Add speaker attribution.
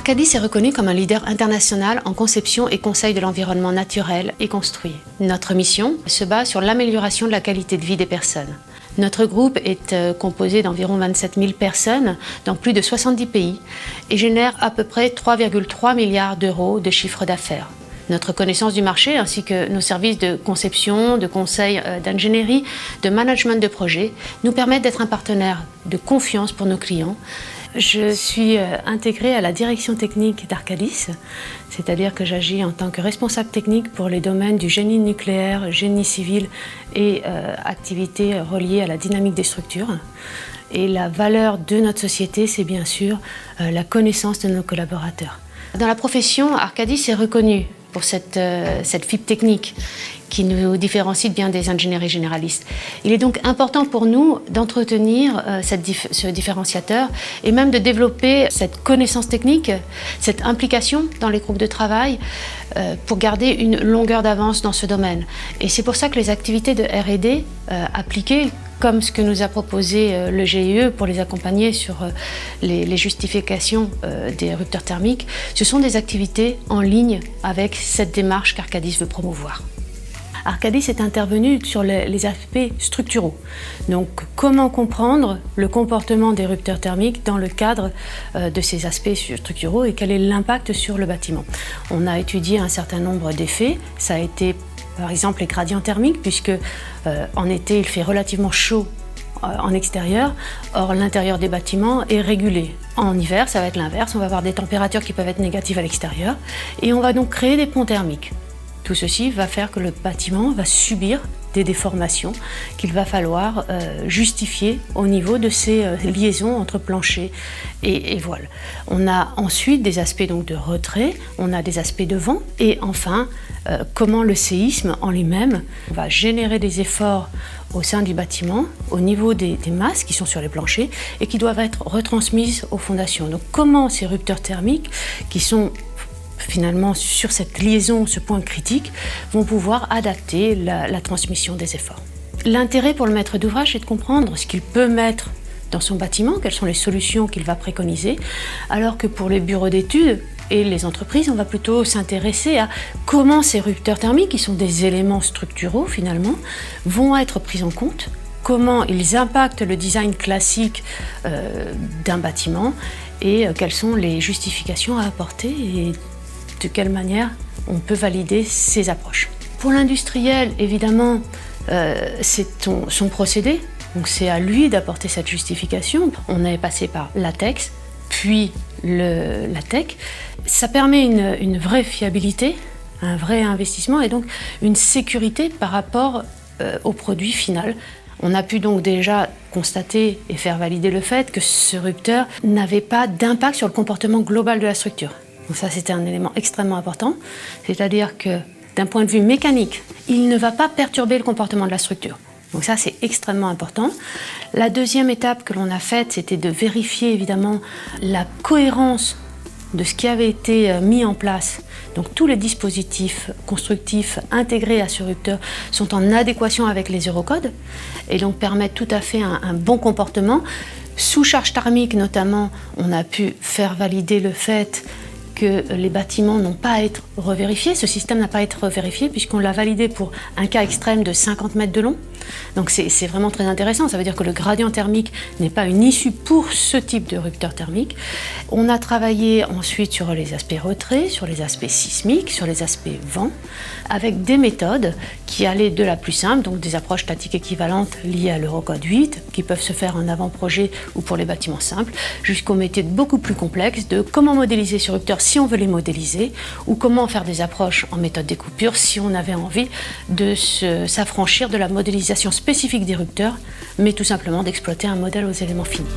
Speaker 1: Arcadis est reconnu comme un leader international en conception et conseil de l'environnement naturel et construit. Notre mission se base sur l'amélioration de la qualité de vie des personnes. Notre groupe est composé d'environ 27 000 personnes dans plus de 70 pays et génère à peu près 3,3 milliards d'euros de chiffre d'affaires. Notre connaissance du marché ainsi que nos services de conception, de conseil d'ingénierie, de management de projet nous permettent d'être un partenaire de confiance pour nos clients. Je suis intégrée à la direction technique d'Arcadis, c'est-à-dire que j'agis en tant que responsable technique pour les domaines du génie nucléaire, génie civil et activités reliées à la dynamique des structures. Et la valeur de notre société, c'est bien sûr la connaissance de nos collaborateurs. Dans la profession, Arcadis est reconnu pour cette fibre technique qui nous différencie bien des ingénieries généralistes. Il est donc important pour nous d'entretenir ce différenciateur et même de développer cette connaissance technique, cette implication dans les groupes de travail pour garder une longueur d'avance dans ce domaine. Et c'est pour ça que les activités de R&D appliquées, comme ce que nous a proposé le GIE pour les accompagner sur les justifications des rupteurs thermiques, ce sont des activités en ligne avec cette démarche qu'Arcadis veut promouvoir. Arcadis est intervenu sur les aspects structuraux. Donc, comment comprendre le comportement des rupteurs thermiques dans le cadre de ces aspects structuraux et quel est l'impact sur le bâtiment. On a étudié un certain nombre d'effets. Ça a été par exemple les gradients thermiques, puisque en été il fait relativement chaud en extérieur, or l'intérieur des bâtiments est régulé. En hiver, ça va être l'inverse, on va avoir des températures qui peuvent être négatives à l'extérieur et on va donc créer des ponts thermiques. Tout ceci va faire que le bâtiment va subir des déformations qu'il va falloir justifier au niveau de ces liaisons entre plancher et voile. On a ensuite des aspects donc de retrait, on a des aspects de vent et enfin comment le séisme en lui-même va générer des efforts au sein du bâtiment, au niveau des masses qui sont sur les planchers et qui doivent être retransmises aux fondations. Donc comment ces rupteurs thermiques qui sont finalement sur cette liaison, ce point critique, vont pouvoir adapter la transmission des efforts. L'intérêt pour le maître d'ouvrage est de comprendre ce qu'il peut mettre dans son bâtiment, quelles sont les solutions qu'il va préconiser, alors que pour les bureaux d'études et les entreprises, on va plutôt s'intéresser à comment ces rupteurs thermiques, qui sont des éléments structuraux finalement, vont être pris en compte, comment ils impactent le design classique d'un bâtiment et quelles sont les justifications à apporter et de quelle manière on peut valider ces approches. Pour l'industriel, évidemment, c'est son procédé, donc c'est à lui d'apporter cette justification. On est passé par latex, puis la tech. Ça permet une vraie fiabilité, un vrai investissement et donc une sécurité par rapport au produit final. On a pu donc déjà constater et faire valider le fait que ce rupteur n'avait pas d'impact sur le comportement global de la structure. Donc ça, c'était un élément extrêmement important, c'est-à-dire que d'un point de vue mécanique, il ne va pas perturber le comportement de la structure. Donc ça, c'est extrêmement important. La deuxième étape que l'on a faite, c'était de vérifier évidemment la cohérence de ce qui avait été mis en place. Donc tous les dispositifs constructifs intégrés à ce rupteur sont en adéquation avec les Eurocodes et donc permettent tout à fait un bon comportement. Sous charge thermique notamment, on a pu faire valider le fait que les bâtiments n'ont pas à être revérifiés. Ce système n'a pas à être revérifié puisqu'on l'a validé pour un cas extrême de 50 mètres de long. Donc c'est vraiment très intéressant. Ça veut dire que le gradient thermique n'est pas une issue pour ce type de rupteur thermique. On a travaillé ensuite sur les aspects retrait, sur les aspects sismiques, sur les aspects vent, avec des méthodes qui allaient de la plus simple, donc des approches statiques équivalentes liées à l'Eurocode 8, qui peuvent se faire en avant-projet ou pour les bâtiments simples, jusqu'aux méthodes beaucoup plus complexes de comment modéliser ce rupteur si on veut les modéliser, ou comment faire des approches en méthode découpure si on avait envie de s'affranchir de la modélisation spécifique des rupteurs, mais tout simplement d'exploiter un modèle aux éléments finis.